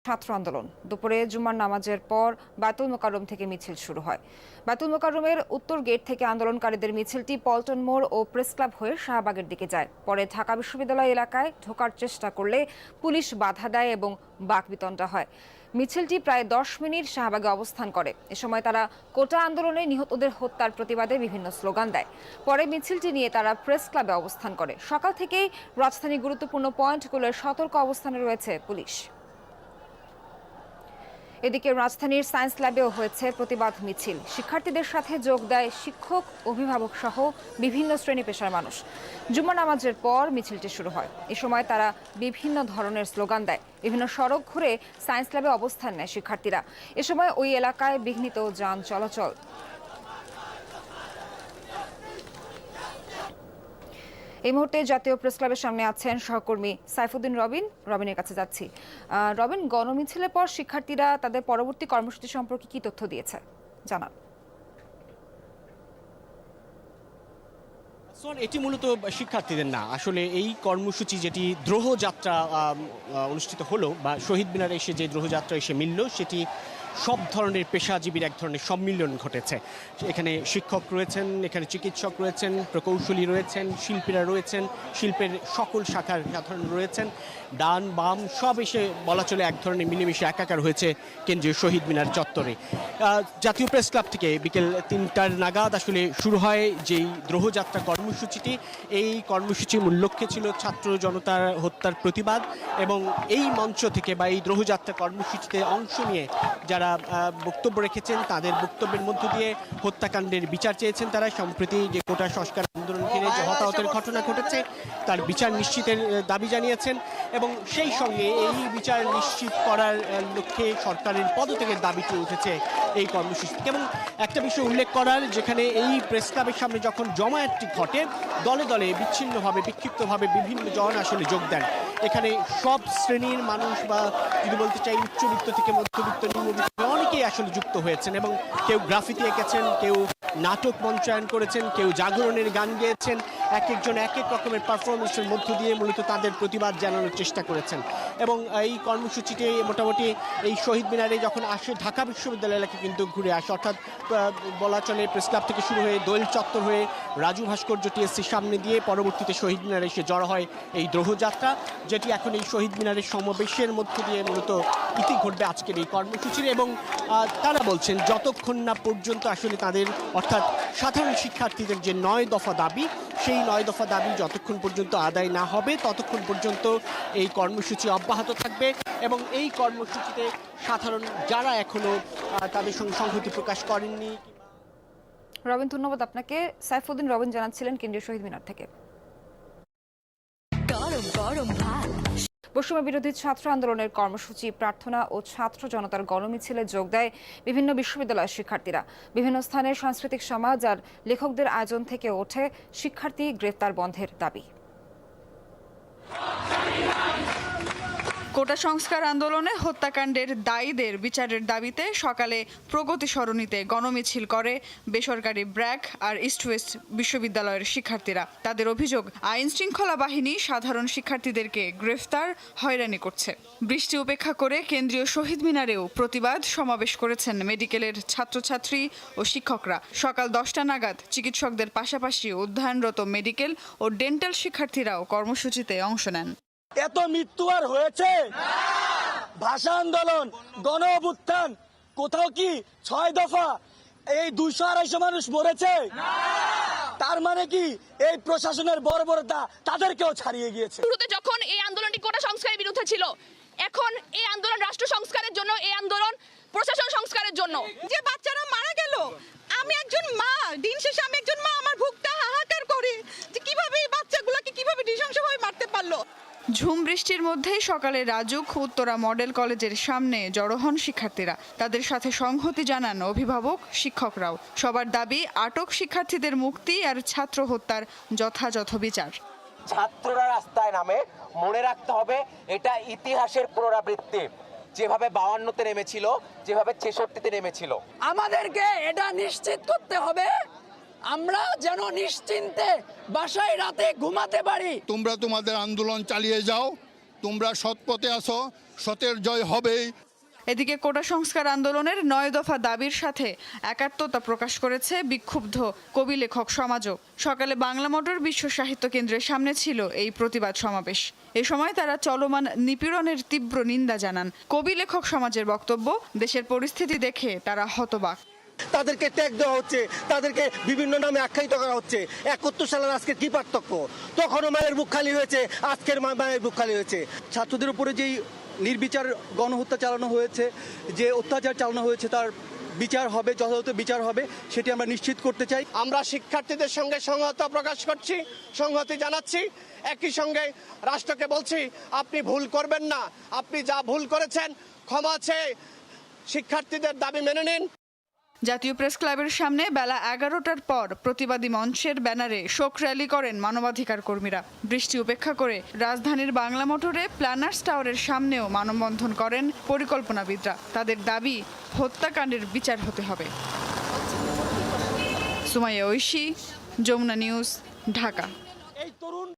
ছাত্র আন্দোলন দুপুরে জুমার নামাজের পর বায়তুল মোকাররম থেকে মিছিল শুরু হয়। বায়তুল মোকাররমের উত্তর গেট থেকে আন্দোলনকারীদের মিছিলটি পল্টন মোড় ও প্রেস ক্লাব হয়ে শাহবাগের দিকে যায়। পরে ঢাকা বিশ্ববিদ্যালয় এলাকায় ঢোকার চেষ্টা করলে পুলিশ বাধা দেয় এবং বাকবিতণ্ডা হয়। মিছিলটি প্রায় 10 মিনিট শাহবাগে অবস্থান করে। এ সময় তারা কোটা আন্দোলনে নিহতদের হত্যার প্রতিবাদে বিভিন্ন স্লোগান দেয়। পরে মিছিলটি নিয়ে তারা প্রেস ক্লাবে অবস্থান করে। সকাল থেকেই রাজধানীর গুরুত্বপূর্ণ পয়েন্টগুলোর সতর্ক অবস্থানে রয়েছে পুলিশ। এদিকে রাজধানীর সায়েন্স ল্যাবেও হয়েছে প্রতিবাদ মিছিল। শিক্ষার্থীদের সাথে যোগ দেয় শিক্ষক, অভিভাবক সহ বিভিন্ন শ্রেণী পেশার মানুষ। জুমা নামাজের পর মিছিলটি শুরু হয়। এ সময় তারা বিভিন্ন ধরনের স্লোগান দেয়। বিভিন্ন সড়ক ঘুরে সায়েন্স ল্যাবে অবস্থান নেয় শিক্ষার্থীরা। এ সময় ওই এলাকায় বিঘ্নিত যান চলাচল। এই মুহূর্তে জাতীয় প্রেস ক্লাবের সামনে আছেন সহকর্মী সাইফুদ্দিন রবিনের কাছে যাচ্ছি। রবিন, গণমিছিলের পর শিক্ষার্থীরা তাদের পরবর্তী কর্মসূচি সম্পর্কে কি তথ্য দিয়েছে জানান। এটি মূলত শিক্ষার্থীদের না, আসলে এই কর্মসূচি যেটি দ্রোহ যাত্রা অনুষ্ঠিত হলো বা শহীদ মিনারে এসে যে দ্রোহ যাত্রা এসে মিলল, সেটি সব ধরনের পেশাজীবীর এক ধরনের সম্মিলন ঘটেছে। এখানে শিক্ষক রয়েছেন, এখানে চিকিৎসক রয়েছেন, প্রকৌশলী রয়েছেন, শিল্পীরা রয়েছেন, শিল্পের সকল শাখার সাধারণ রয়েছেন, ডান বাম সব এসে বলা চলে এক ধরনের মিলেমিশে একাকার হয়েছে কেন্দ্রীয় শহীদ মিনার চত্বরে। জাতীয় প্রেস ক্লাব থেকে বিকেল 3টার নাগাদ আসলে শুরু হয় যেই দ্রোহযাত্রা কর্মসূচিটি। এই কর্মসূচির মূল লক্ষ্য ছিল ছাত্র জনতার হত্যার প্রতিবাদ, এবং এই মঞ্চ থেকে বা এই দ্রোহযাত্রা কর্মসূচিতে অংশ নিয়ে যারা বক্তব্য রেখেছেন তাদের বক্তব্যের মধ্য দিয়ে হত্যাকাণ্ডের বিচার চেয়েছেন। তারা সম্প্রতি যে কোটা সংস্কার আন্দোলন ঘিরে যে হতাহতের ঘটনা ঘটেছে তার বিচার নিশ্চিতের দাবি জানিয়েছেন, এবং সেই সঙ্গে এই বিচার নিশ্চিত করার লক্ষ্যে সরকারের পদত্যাগের দাবিটি উঠেছে এই কর্মসূচি। এবং একটা বিষয় উল্লেখ করার, যেখানে এই প্রেস ক্লাবের সামনে যখন জমায়েতটি ঘটে, দলে দলে বিচ্ছিন্নভাবে বিক্ষিপ্তভাবে বিভিন্ন জন আসলে যোগ দেন। এখানে সব শ্রেণীর মানুষ, বা যদি বলতে চাই উচ্চবিত্ত থেকে মধ্যবিত্ত, নিম্নবিত্ত, অনেকেই আসলে যুক্ত হয়েছেন, এবং কেউ গ্রাফিতি এঁকেছেন, কেউ নাটক মঞ্চায়ন করেছেন, কেউ জাগরণের গান গেয়েছেন। এক একজন এক এক রকমের পারফরমেন্সের মধ্য দিয়ে মূলত তাদের প্রতিবাদ জানানোর চেষ্টা করেছেন। এবং এই কর্মসূচিটি মোটামুটি এই শহীদ মিনারে যখন আসে, ঢাকা বিশ্ববিদ্যালয় এলাকা কিন্তু ঘুরে আসে, অর্থাৎ বলা চলে প্রেস ক্লাব থেকে শুরু হয়ে দোয়েল চত্বর হয়ে রাজু ভাস্কর্য টিএসসির সামনে দিয়ে পরবর্তীতে শহীদ মিনারে এসে জড়ো হয় এই দ্রোহযাত্রা, যেটি এখন এই শহীদ মিনারের সমাবেশের মধ্য দিয়ে মূলত ইতি ঘটবে আজকের এই কর্মসূচির। এবং তারা বলছেন যতক্ষণ না পর্যন্ত আসলে তাদের, অর্থাৎ সাধারণ শিক্ষার্থীদের যে 9 দফা দাবি, সেই 9 দফা দাবি যতক্ষণ পর্যন্ত আদায় না হবে ততক্ষণ পর্যন্ত এই কর্মসূচি অব্যাহত থাকবে। এবং এই কর্মসূচিতে সাধারণ যারা এখনো তাদের সঙ্গে সংহতি প্রকাশ করেননি। রবিন, ধন্যবাদ আপনাকে। সাইফুদ্দিন জানাচ্ছিলেন কেন্দ্রীয় শহীদ মিনার থেকে। বৈষম্য বিরোধী ছাত্র আন্দোলনের কর্মসূচি, প্রার্থনা ও ছাত্র জনতার গণমিছিলে যোগ দেয় বিভিন্ন বিশ্ববিদ্যালয়ের শিক্ষার্থীরা। বিভিন্ন স্থানের সাংস্কৃতিক সমাজ আর লেখকদের আয়োজন থেকে ওঠে শিক্ষার্থী গ্রেফতার বন্ধের দাবি। কোটা সংস্কার আন্দোলনে হত্যাকাণ্ডের দায়ীদের বিচারের দাবিতে সকালে প্রগতি সরণিতে গণমিছিল করে বেসরকারি ব্র্যাক আর ইস্ট ওয়েস্ট বিশ্ববিদ্যালয়ের শিক্ষার্থীরা। তাদের অভিযোগ, আইন শৃঙ্খলা বাহিনী সাধারণ শিক্ষার্থীদেরকে গ্রেফতার, হয়রানি করছে। বৃষ্টি উপেক্ষা করে কেন্দ্রীয় শহীদ মিনারেও প্রতিবাদ সমাবেশ করেছেন মেডিকেলের ছাত্রছাত্রী ও শিক্ষকরা। সকাল 10টা নাগাদ চিকিৎসকদের পাশাপাশি অধ্যয়নরত মেডিকেল ও ডেন্টাল শিক্ষার্থীরাও কর্মসূচিতে অংশ নেন। এত মৃত্যু আর হয়েছে? ভাষা আন্দোলন, গণ অভ্যুত্থান, কোথাও কি 6 দফা এই 200-250 মানুষ মরেছে? তার মানে কি এই প্রশাসনের বর্বরতা তাদেরকেও ছাড়িয়ে গিয়েছে? শুরুতে যখন এই আন্দোলনটি কোটা সংস্কারের বিরুদ্ধে ছিল, এখন এই আন্দোলন রাষ্ট্র সংস্কারের জন্য, এই আন্দোলন প্রশাসন সংস্কারের জন্য। যে বাচ্চারা মারা গেল, আমি একজন মা, দিন শেষে আমি একজন মা, আমার বুকটা হাহাকার করে যে কিভাবে এই বাচ্চাগুলোকে কিভাবে নৃশংসভাবে মারতে পারলো। ঝুম বৃষ্টির মধ্যেই সকালে রাজুক উত্তরা মডেল কলেজের সামনে জড়ো হন শিক্ষার্থীরা। তাদের সাথে সংহতি জানান অভিভাবক, শিক্ষকরাও। সবার দাবি আটক শিক্ষার্থীদের মুক্তি আর ছাত্র হত্যার যথাযথ বিচার। ছাত্ররা রাস্তায় নামে, মনে রাখতে হবে এটা ইতিহাসের পুনরাবৃত্তি। যেভাবে 52-তে নেমেছিল, যেভাবে 66-তে নেমেছিল, আমাদেরকে এটা নিশ্চিত করতে হবে আমরা যেন নিশ্চিন্তে বাসায় রাতে ঘুমাতে পারি। তোমরা তোমাদের আন্দোলন চালিয়ে যাও, তোমরা সৎ পথে আসো, সতের জয় হবেই। এদিকে কোটা সংস্কার আন্দোলনের 9 দফা দাবির সাথে একাত্মতা প্রকাশ করেছে বিক্ষুব্ধ কবি লেখক সমাজও। সকালে বাংলা মোটর বিশ্ব সাহিত্য কেন্দ্রের সামনে ছিল এই প্রতিবাদ সমাবেশ। এ সময় তারা চলমান নিপীড়নের তীব্র নিন্দা জানান। কবি লেখক সমাজের বক্তব্য, দেশের পরিস্থিতি দেখে তারা হতবাক। তাদেরকে ট্যাগ দেওয়া হচ্ছে, তাদেরকে বিভিন্ন নামে আখ্যায়িত করা হচ্ছে। 71 সালের আজকে কি পার্থক্য? তখনও মায়ের বুক খালি হয়েছে, আজকের মায়ের বুক খালি হয়েছে। ছাত্রদের উপরে যেই নির্বিচার গণহত্যা চালানো হয়েছে, যে অত্যাচার চালানো হয়েছে, তার বিচার হবে, যথাযথ বিচার হবে, সেটি আমরা নিশ্চিত করতে চাই। আমরা শিক্ষার্থীদের সঙ্গে সংহতি প্রকাশ করছি, সংহতি জানাচ্ছি। একই সঙ্গে রাষ্ট্রকে বলছি, আপনি ভুল করবেন না, আপনি যা ভুল করেছেন ক্ষমা চেয়ে শিক্ষার্থীদের দাবি মেনে নিন। জাতীয় প্রেস ক্লাবের সামনে বেলা 11টার পর প্রতিবাদী মঞ্চের ব্যানারে শোক র্যালি করেন মানবাধিকার কর্মীরা। বৃষ্টি উপেক্ষা করে রাজধানীর বাংলা মোটরে প্ল্যানার্স টাওয়ারের সামনেও মানববন্ধন করেন পরিকল্পনাবিদরা। তাদের দাবি, হত্যাকাণ্ডের বিচার হতে হবে। সুমাইয়া ঐশী, যমুনা নিউজ, ঢাকা। এই তরুণ